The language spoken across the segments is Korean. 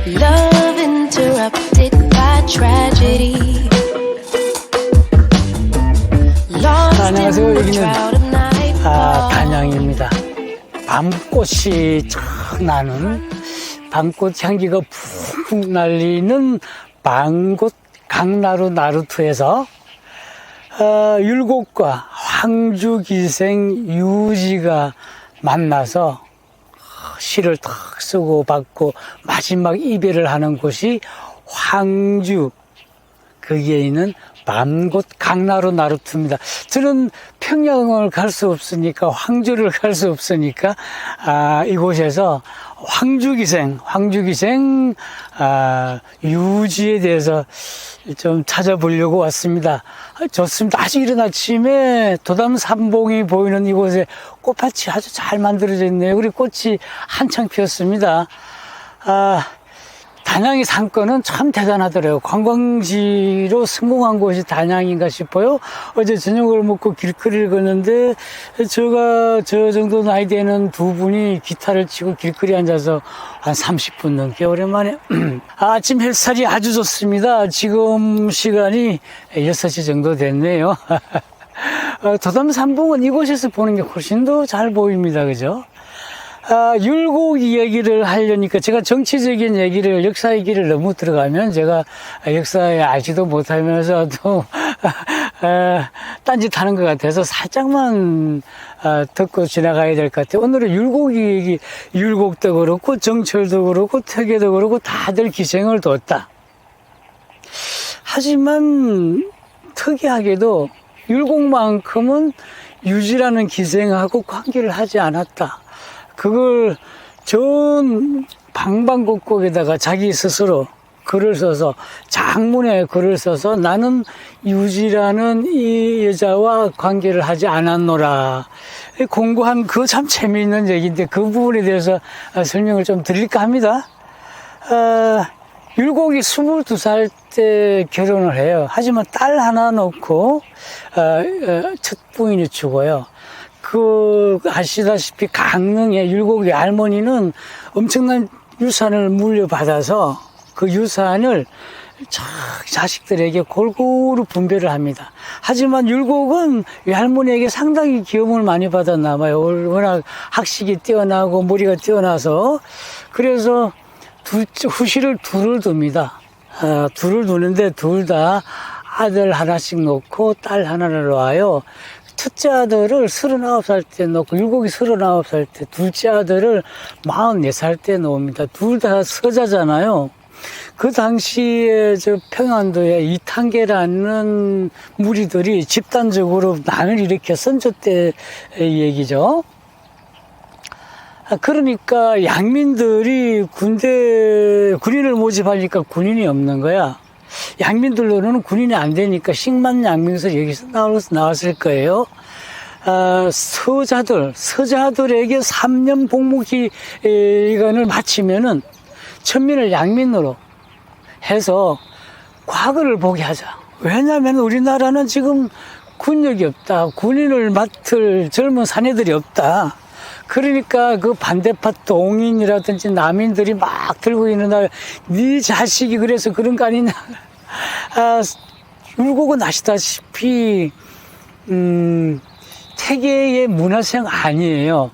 Love interrupted by tragedy. 안녕하세요. 여기는 Crowd of night. 단양입니다. 밤꽃이 쫙 나는 밤꽃 향기가 푹푹 날리는 밤꽃 강나루 나루터에서 율곡과 황주기생 유지가 만나서 시를 탁 쓰고 받고 마지막 이별을 하는 곳이 황주, 거기에 있는 밤꽃 강나루 나루터입니다. 저는 평양을 갈 수 없으니까, 황주를 갈 수 없으니까 이곳에서 황주기생 유지에 대해서 좀 찾아보려고 왔습니다. 좋습니다. 아주 이른 아침에 도담 삼봉이 보이는 이곳에 꽃밭이 아주 잘 만들어져 있네요. 그리고 꽃이 한창 피었습니다. 단양의 상권은 참 대단하더라고요. 관광지로 성공한 곳이 단양인가 싶어요. 어제 저녁을 먹고 길거리를 걷는데 저 정도 나이 되는 두 분이 기타를 치고 길거리에 앉아서 한 30분 넘게 오랜만에 아침 햇살이 아주 좋습니다. 지금 시간이 6시 정도 됐네요. 도담 삼봉은 이곳에서 보는 게 훨씬 더 잘 보입니다. 그죠? 율곡 이야기를 하려니까 제가 정치적인 얘기를, 역사 얘기를 너무 들어가면 제가 역사에 알지도 못하면서 또 딴짓하는 것 같아서 살짝만 듣고 지나가야 될 것 같아요. 오늘은 율곡 얘기, 율곡도 그렇고 정철도 그렇고 태계도 그렇고 다들 기생을 뒀다. 하지만 특이하게도 율곡만큼은 유지라는 기생하고 관계를 하지 않았다. 그걸 전 방방곡곡에다가 자기 스스로 글을 써서, 장문에 글을 써서 나는 유지라는 이 여자와 관계를 하지 않았노라. 공부한 그 참 재미있는 얘기인데 그 부분에 대해서 설명을 좀 드릴까 합니다. 율곡이 22살 때 결혼을 해요. 하지만 딸 하나 놓고 첫 부인이 죽어요. 아시다시피 강릉의 율곡의 할머니는 엄청난 유산을 물려받아서 그 유산을 자식들에게 골고루 분배를 합니다. 하지만 율곡은 이 할머니에게 상당히 기여움을 많이 받았나 봐요. 워낙 학식이 뛰어나고 머리가 뛰어나서. 그래서 후시를 둘을 둡니다. 둘을 두는데 둘 다 아들 하나씩 놓고 딸 하나를 놓아요. 첫째 아들을 39살 때 놓고, 율곡이 39살 때, 둘째 아들을 44살 때 놓습니다. 둘 다 서자잖아요. 그 당시에 평안도에 이탄계라는 무리들이 집단적으로 난을 일으켜 선조 때의 얘기죠. 그러니까 양민들이 군인을 모집하니까 군인이 없는 거야. 양민들로는 군인이 안 되니까 식만양민설 여기서 나왔을 거예요. 서자들에게 3년 복무 기간을 마치면은 천민을 양민으로 해서 과거를 보게 하자. 왜냐하면 우리나라는 지금 군력이 없다. 군인을 맡을 젊은 사내들이 없다. 그러니까 그 반대파 동인이라든지 남인들이 막 들고 있는 날, 네 자식이 그래서 그런 거 아니냐. 율곡은 아시다시피 태계의 문화생 아니에요.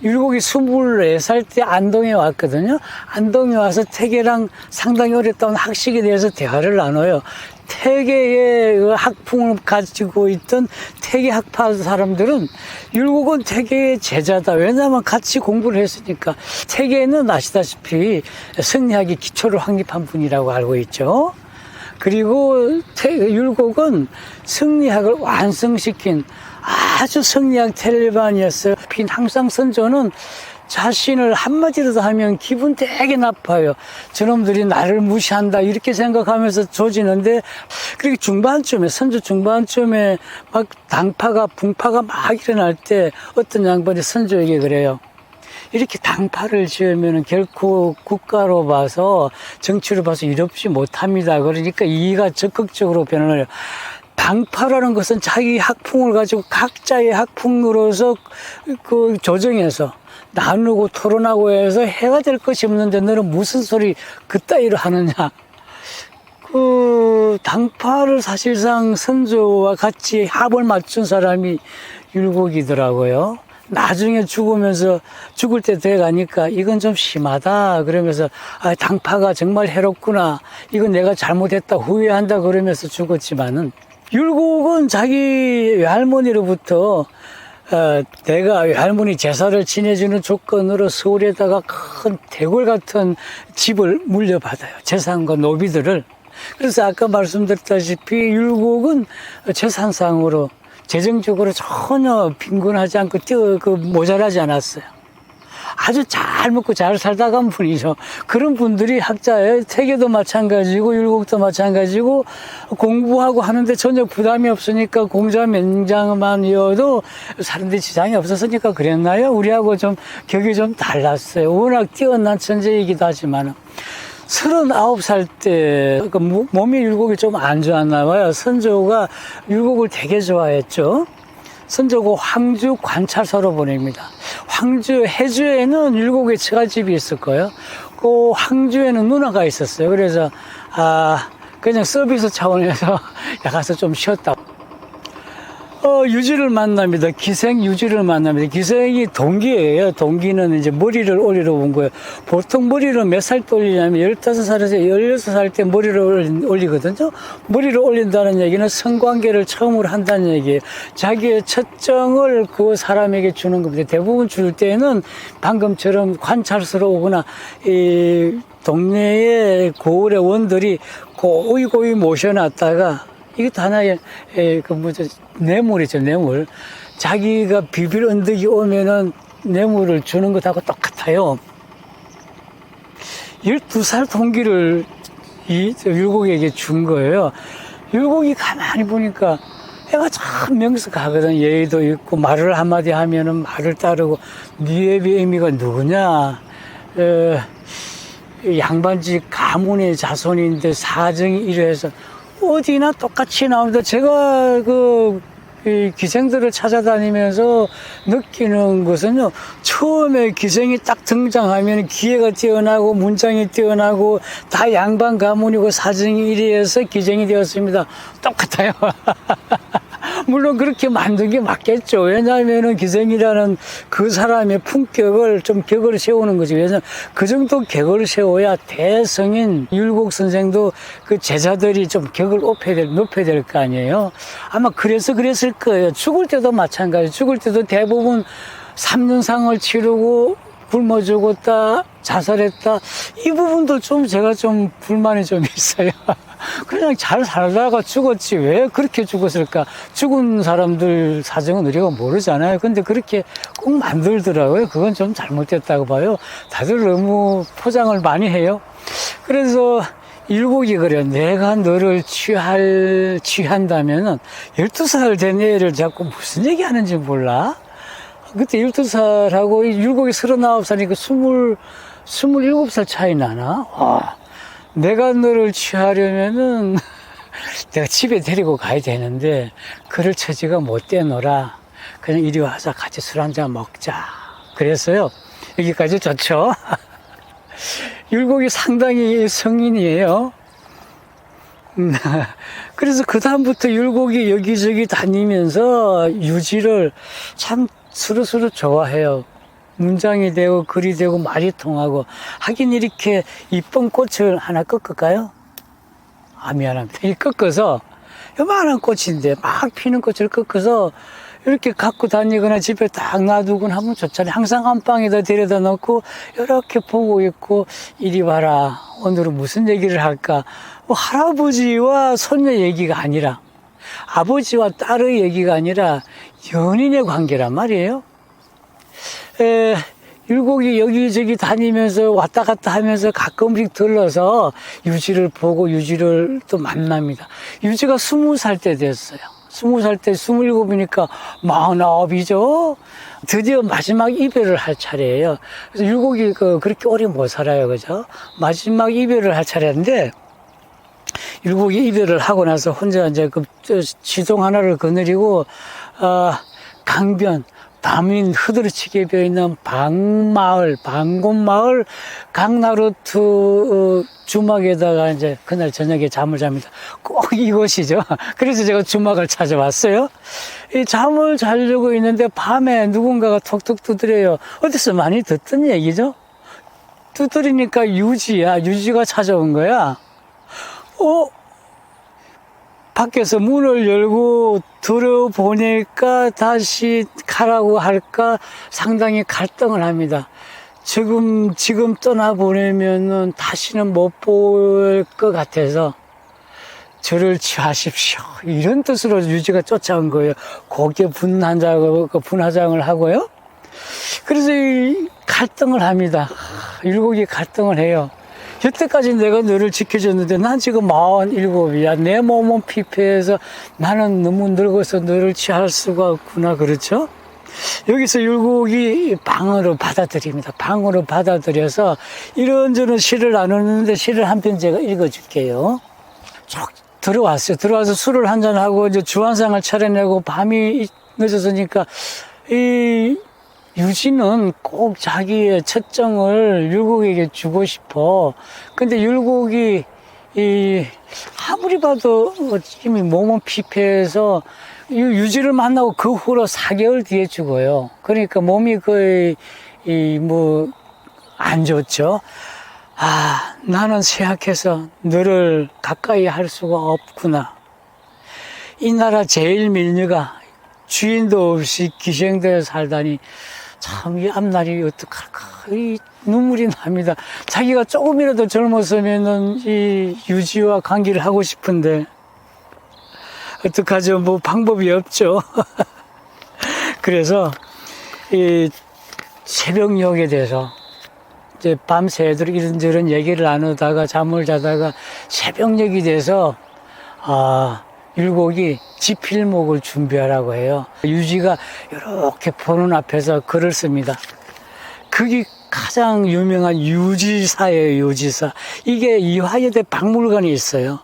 율곡이 24살 때 안동에 왔거든요. 안동에 와서 태계랑 상당히 오랫동안 학식에 대해서 대화를 나눠요. 태계의 학풍을 가지고 있던 태계 학파 사람들은 율곡은 태계의 제자다. 왜냐하면 같이 공부를 했으니까. 태계는 아시다시피 성리학의 기초를 확립한 분이라고 알고 있죠. 그리고 율곡은 성리학을 완성시킨 아주 성리학 텔레반이었어요. 항상 선조는 자신을 한마디라도 하면 기분 되게 나빠요. 저놈들이 나를 무시한다 이렇게 생각하면서 조지는데, 그리고 선조 중반쯤에 막 붕파가 막 일어날 때 어떤 양반이 선조에게 그래요. 이렇게 당파를 지으면 결코 국가로 봐서, 정치로 봐서 이롭지 못합니다. 그러니까 이가 적극적으로 변화를 해요. 당파라는 것은 자기 학풍을 가지고 각자의 학풍으로서 그 조정해서 나누고 토론하고 해서 해가 될 것이 없는데 너는 무슨 소리 그따위로 하느냐. 그 당파를 사실상 선조와 같이 합을 맞춘 사람이 율곡이더라고요. 나중에 죽을 때 돼가니까 이건 좀 심하다 그러면서 당파가 정말 해롭구나, 이건 내가 잘못했다 후회한다 그러면서 죽었지만은, 율곡은 자기 외할머니로부터 내가 외할머니 제사를 지내주는 조건으로 서울에다가 큰 대궐 같은 집을 물려받아요. 재산과 노비들을. 그래서 아까 말씀드렸다시피 율곡은 재산상으로 재정적으로 전혀 빈곤하지 않고 모자라지 않았어요. 아주 잘 먹고 잘 살다 간 분이죠. 그런 분들이 학자예요. 태계도 마찬가지고 율곡도 마찬가지고 공부하고 하는데 전혀 부담이 없으니까 공자 명장만이어도 사람들이 지장이 없었으니까 그랬나요? 우리하고 좀 격이 좀 달랐어요. 워낙 뛰어난 천재이기도 하지만 39살 때 몸이 율곡이 좀 안 좋았나 봐요. 선조가 율곡을 되게 좋아했죠. 선조가 황주 관찰소로 보냅니다. 황주, 해주에는 율곡의 처가집이 있을 거예요. 그 황주에는 누나가 있었어요. 그래서 그냥 서비스 차원에서 가서 좀 쉬었다. 유지를 만납니다. 기생 유지를 만납니다. 기생이 동기예요. 동기는 이제 머리를 올리러 온 거예요. 보통 머리를 몇 살 때 올리냐면 15살에서 16살 때 머리를 올리거든요. 머리를 올린다는 얘기는 성관계를 처음으로 한다는 얘기예요. 자기의 첫정을 그 사람에게 주는 겁니다. 대부분 줄 때는 방금처럼 관찰서로 오거나 이 동네의 고을의 원들이 고이 모셔놨다가, 이것도 하나의 뇌물이죠, 뇌물. 자기가 비빌 언덕이 오면은 뇌물을 주는 것하고 똑같아요. 12살 동기를 율곡에게 준 거예요. 율곡이 가만히 보니까 애가 참 명석하거든. 예의도 있고, 말을 한마디 하면은 말을 따르고, 니의 의미가 누구냐. 양반집 가문의 자손인데 사정이 이래서 어디나 똑같이 나옵니다. 제가 기생들을 찾아다니면서 느끼는 것은요, 처음에 기생이 딱 등장하면 기회가 뛰어나고 문장이 뛰어나고 다 양반 가문이고 사정이 이래서 기생이 되었습니다. 똑같아요. 물론 그렇게 만든 게 맞겠죠. 왜냐하면은 기생이라는 그 사람의 품격을 좀 격을 세우는 거지. 왜냐하면 그 정도 격을 세워야 대성인 율곡 선생도 그 제자들이 좀 격을 높여야 될 거 아니에요. 아마 그래서 그랬을 거예요. 죽을 때도 마찬가지. 죽을 때도 대부분 3년상을 치르고 굶어 죽었다, 자살했다. 이 부분도 좀 제가 좀 불만이 좀 있어요. 그냥 잘 살다가 죽었지 왜 그렇게 죽었을까? 죽은 사람들 사정은 우리가 모르잖아요. 근데 그렇게 꼭 만들더라고요. 그건 좀 잘못됐다고 봐요. 다들 너무 포장을 많이 해요. 그래서 율곡이 그래요. 내가 너를 취한다면은 12살 된 애를 자꾸 무슨 얘기 하는지 몰라? 그때 12살하고 율곡이 39살이니까 27살 차이 나나? 내가 너를 취하려면은 내가 집에 데리고 가야 되는데 그럴 처지가 못 되노라. 그냥 이리 와서 같이 술 한잔 먹자. 그랬어요. 여기까지 좋죠? 율곡이 상당히 성인이에요. 그래서 그다음부터 율곡이 여기저기 다니면서 유지를 참 스르스르 좋아해요. 문장이 되고 글이 되고 말이 통하고. 하긴 이렇게 이쁜 꽃을 하나 꺾을까요? 미안합니다. 이 꺾어서 요만한 꽃인데 막 피는 꽃을 꺾어서 이렇게 갖고 다니거나 집에 딱 놔두거나 하면 좋잖아요. 항상 안방에다 데려다 놓고 이렇게 보고 있고, 이리 와라, 오늘은 무슨 얘기를 할까. 할아버지와 손녀 얘기가 아니라, 아버지와 딸의 얘기가 아니라 연인의 관계란 말이에요. 율곡이 여기저기 다니면서 왔다 갔다 하면서 가끔씩 들러서 유지를 보고 유지를 또 만납니다. 유지가 20살 때 됐어요. 20살 때 27이니까 49이죠. 드디어 마지막 이별을 할 차례예요. 그래서 율곡이 그렇게 오래 못 살아요. 그죠? 마지막 이별을 할 차례인데, 율곡이 이별을 하고 나서 혼자 이제 지동 하나를 거느리고, 강변, 밤이 흐드러치게 비어있는 방곤마을 강나루트 주막에다가 이제 그날 저녁에 잠을 잡니다. 꼭 이곳이죠. 그래서 제가 주막을 찾아왔어요. 이 잠을 자려고 있는데 밤에 누군가가 톡톡 두드려요. 어디서 많이 듣던 얘기죠? 두드리니까 유지가 찾아온 거야. 밖에서 문을 열고 들어보니까 다시 가라고 할까 상당히 갈등을 합니다. 지금 떠나보내면은 다시는 못 볼 것 같아서 저를 취하십시오. 이런 뜻으로 유지가 쫓아온 거예요. 거기에 분화장을 하고요. 그래서 이 갈등을 합니다. 율곡이 갈등을 해요. 여태까지 내가 너를 지켜줬는데 난 지금 47이야. 내 몸은 피폐해서 나는 너무 늙어서 너를 취할 수가 없구나. 그렇죠? 여기서 율곡이 방으로 받아들입니다. 방으로 받아들여서 이런저런 시를 나누는데 시를 한 편 제가 읽어줄게요. 쭉 들어왔어요. 들어와서 술을 한잔하고 이제 주안상을 차려내고 밤이 늦어서니까 이 유지는 꼭 자기의 첫정을 율곡에게 주고 싶어. 근데 율곡이 아무리 봐도 이미 몸은 피폐해서 유지를 만나고 그 후로 4개월 뒤에 죽어요. 그러니까 몸이 거의 안 좋죠. 나는 쇠약해서 너를 가까이 할 수가 없구나. 이 나라 제일 밀녀가 주인도 없이 기생되어 살다니 참 이 앞날이 어떡할까. 이 눈물이 납니다. 자기가 조금이라도 젊었으면은 이 유지와 관계를 하고 싶은데 어떡하죠? 뭐 방법이 없죠. 그래서 이 새벽녘에 대해서 이제 밤새도록 이런저런 얘기를 나누다가 잠을 자다가 새벽녘이 돼서 율곡이 지필목을 준비하라고 해요. 유지가 이렇게 보는 앞에서 글을 씁니다. 그게 가장 유명한 유지사예요. 유지사. 이게 이화여대 박물관에 있어요.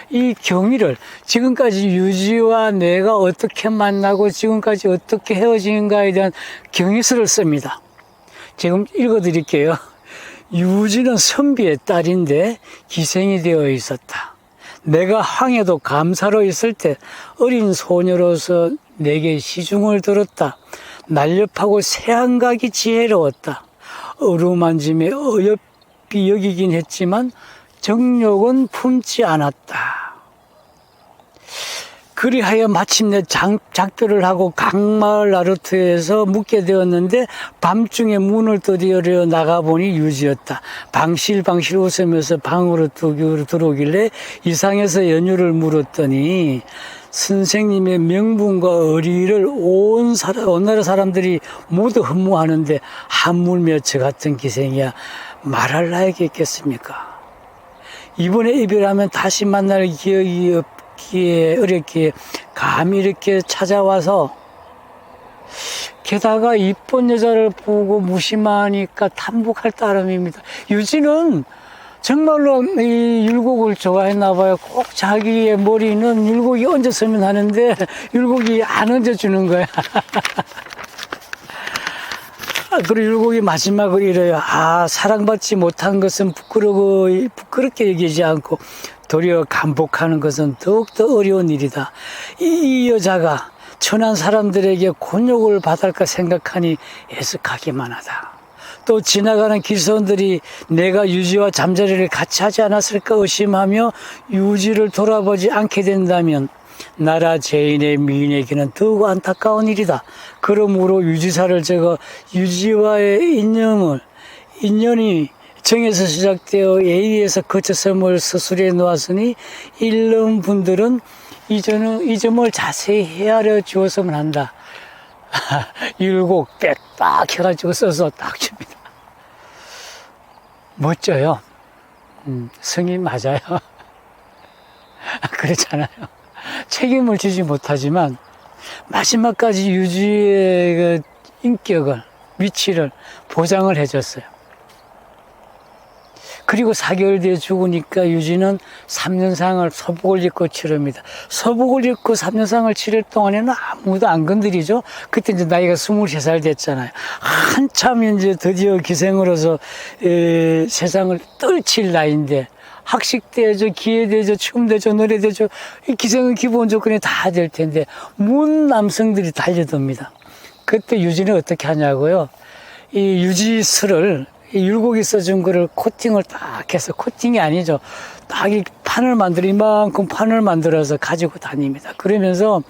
이 경위를 지금까지 유지와 내가 어떻게 만나고 지금까지 어떻게 헤어진가에 대한 경위서를 씁니다. 지금 읽어드릴게요. 유지는 선비의 딸인데 기생이 되어 있었다. 내가 황해도 감사로 있을 때 어린 소녀로서 내게 시중을 들었다. 날렵하고 새한각이 지혜로웠다. 어루만짐에 어여삐 여기긴 했지만 정욕은 품지 않았다. 그리하여 마침내 작별을 하고 강마을 나루트에서 묵게 되었는데 밤중에 문을 두드려 나가보니 유지였다. 방실방실 웃으면서 방으로 들어오길래 이상해서 연유를 물었더니 선생님의 명분과 의리를 온 나라 사람들이 모두 흠모하는데 한물며처 같은 기생이야 말할 나에게 있겠습니까? 이번에 이별하면 다시 만날 기억이 없기에 어렵기에 감히 이렇게 찾아와서 게다가 이쁜 여자를 보고 무심하니까 탐복할 따름입니다. 유지는 정말로 이 율곡을 좋아했나 봐요. 꼭 자기의 머리는 율곡이 얹었으면 하는데 율곡이 안 얹어주는 거야. 그리고 율곡이 마지막으로 이래요. 사랑받지 못한 것은 부끄럽게 얘기하지 않고 도리어 감복하는 것은 더욱더 어려운 일이다. 이 여자가 천한 사람들에게 곤욕을 받을까 생각하니 애석하기만 하다. 또 지나가는 길선들이 내가 유지와 잠자리를 같이 하지 않았을까 의심하며 유지를 돌아보지 않게 된다면 나라 죄인의 미인에게는 더욱 안타까운 일이다. 그러므로 유지사를 적어 유지와의 인연이 정에서 시작되어 예의에서 거쳐섬을 서술해 놓았으니 읽는 분들은 이 점을 자세히 헤아려 주었으면 한다. 율곡 빽딱 해가지고 써서 딱 줍니다. 멋져요. 성이 맞아요. 그렇잖아요. 책임을 지지 못하지만 마지막까지 유지의 그 인격을, 위치를 보장을 해줬어요. 그리고 4개월 뒤에 죽으니까 유지는 3년상을 서복을 입고 치릅니다. 서복을 입고 3년상을 치를 동안에는 아무도 안 건드리죠. 그때 이제 나이가 23살 됐잖아요. 한참 이제 드디어 기생으로서 세상을 떨칠 나이인데, 학식대죠, 기회대죠, 춤대죠, 노래대죠. 이 기생은 기본 조건이 다 될 텐데 문 남성들이 달려듭니다. 그때 유지는 어떻게 하냐고요. 이 유지술을 이 율곡이 써준 거를 코팅을 딱 해서, 코팅이 아니죠, 딱 이 판을 만들어, 이만큼 판을 만들어서 가지고 다닙니다. 그러면서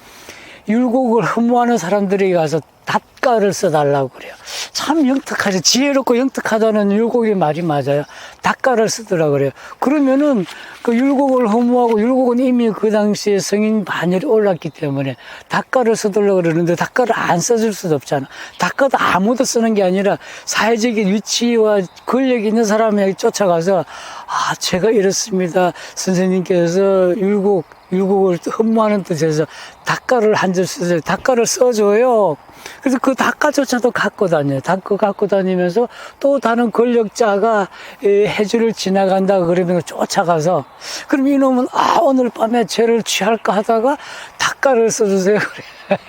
율곡을 흠모하는 사람들에게 가서 닷가를 써달라고 그래요. 참 영특하죠. 지혜롭고 영특하다는 율곡의 말이 맞아요. 닷가를 쓰더라고 그래요. 그러면은 그 율곡을 흠모하고, 율곡은 이미 그 당시에 성인 반열이 올랐기 때문에 닷가를 써달라고 그러는데, 닷가를 안 써줄 수도 없잖아. 닷가도 아무도 쓰는 게 아니라 사회적인 위치와 권력이 있는 사람에게 쫓아가서, 아, 제가 이렇습니다. 선생님께서 율곡을 흠모하는 뜻에서 닷가를 한 줄 쓰세요. 닷가를 써줘요. 그래서 그 닷가조차도 갖고 다녀요. 닷가 갖고 다니면서 또 다른 권력자가 해주를 지나간다 그러면 쫓아가서, 그럼 이놈은 오늘 밤에 죄를 취할까 하다가 닷가를 써주세요. 그래.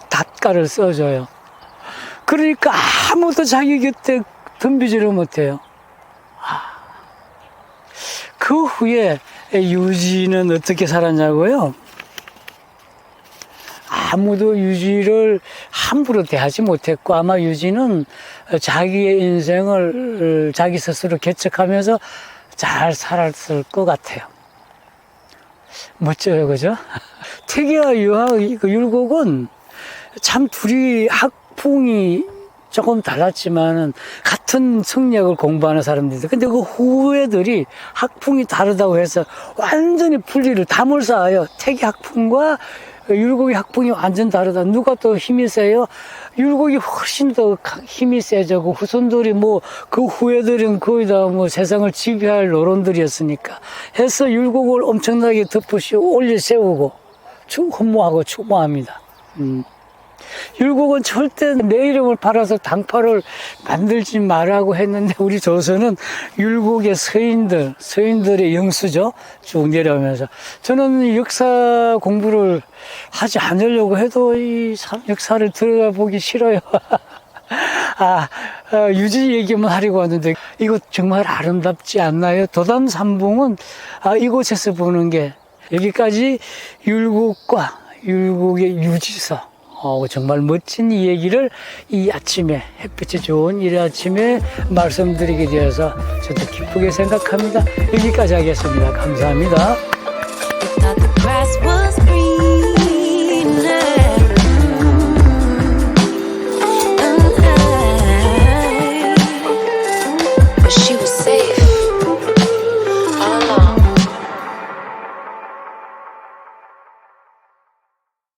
닷가를 써줘요. 그러니까 아무도 자기 곁에 덤비지를 못해요. 그 후에 유지는 어떻게 살았냐고요? 아무도 유지를 함부로 대하지 못했고, 아마 유지는 자기의 인생을 자기 스스로 개척하면서 잘 살았을 것 같아요. 멋져요, 그죠? 태계와 유하의 그 율곡은 참 둘이 학풍이 조금 달랐지만은 같은 성리학을 공부하는 사람들인데, 근데 그 후배들이 학풍이 다르다고 해서 완전히 분리를 담을 쌓아요. 태계 학풍과 율곡의 학풍이 완전 다르다. 누가 더 힘이 세요? 율곡이 훨씬 더 힘이 세죠. 그 후손들이 그 후예들은 거의 다 세상을 지배할 노론들이었으니까 해서 율곡을 엄청나게 덮으시고 올려 세우고 흠모하고 추모합니다. 율곡은 절대 내 이름을 팔아서 당파를 만들지 말라고 했는데, 우리 조선은 율곡의 서인들의 영수죠. 쭉 내려오면서. 저는 역사 공부를 하지 않으려고 해도 이 역사를 들어가 보기 싫어요. 유지 얘기만 하려고 하는데, 이거 정말 아름답지 않나요? 도담 삼봉은 이곳에서 보는 게, 여기까지 율곡과 율곡의 유지서, 정말 멋진 이 얘기를 이 아침에, 햇빛이 좋은 이 아침에 말씀드리게 되어서 저도 기쁘게 생각합니다. 여기까지 하겠습니다. 감사합니다.